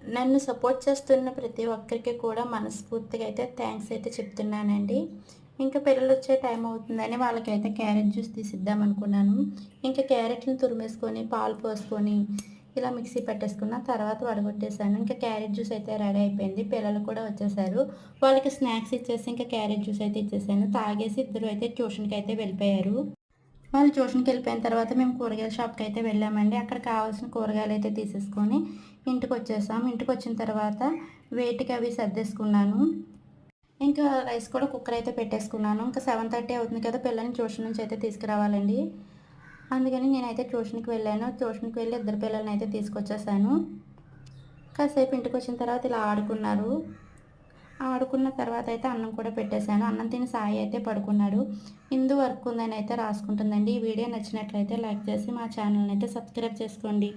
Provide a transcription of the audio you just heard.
నన్ను సపోర్ట్ చేస్తున్న ప్రతి ఒక్కరికి కూడా మనస్ఫూర్తిగా అయితే థ్యాంక్స్ అయితే చెప్తున్నానండి. ఇంకా పిల్లలొచ్చే టైం అవుతుందని వాళ్ళకైతే క్యారెట్ జ్యూస్ తీసిద్దాం అనుకున్నాను. ఇంకా క్యారెట్‌ని తురిమేసుకొని, పాలు పోసుకొని, ఇలా మిక్సీ పట్టేసుకున్న. తర్వాత వడగొట్టేసాను. ఇంకా క్యారెట్ జ్యూస్ అయితే రెడీ అయిపోయింది. పిల్లలు కూడా వచ్చేసారు. వాళ్ళకి స్నాక్స్ ఇచ్చేసి ఇంకా క్యారెట్ జ్యూస్ అయితే ఇచ్చేసాను. తాగేసి ఇద్దరు అయితే ట్యూషన్‌కైతే వెళ్ళిపోయారు. వాళ్ళు ట్యూషన్‌కెళ్ళిపోయిన తర్వాత మేము కూరగాయల షాప్‌కైతే వెళ్ళామండి. అక్కడ కావాల్సిన కూరగాయలైతే తీసేసుకొని ఇంటికొచ్చేసాం. ఇంటికొచ్చిన తర్వాత వేటికి అవి సర్దేసుకున్నాను. ఇంకా రైస్ కూడా కుక్కర్ అయితే పెట్టేసుకున్నాను. ఇంకా 7:30 అవుతుంది కదా! పిల్లల్ని ట్యూషన్ నుంచి అయితే తీసుకురావాలండి. అందుకని నేనైతే ట్యూషన్‌కి వెళ్ళాను. ట్యూషన్‌కి వెళ్ళి ఇద్దరు పిల్లలనైతే తీసుకొచ్చేసాను. కాసేపు ఇంటికొచ్చిన తర్వాత ఇలా ఆడుకున్నారు. ఆడుకున్న తర్వాత అయితే అన్నం కూడా పెట్టేశాను. అన్నం తిని సాయి అయితే పడుకున్నాడు. ఇందు వర్క్ ఉందని అయితే రాసుకుంటుందండి. ఈ వీడియో నచ్చినట్లయితే లైక్ చేసి మా ఛానల్‌ని అయితే సబ్స్క్రైబ్ చేసుకోండి.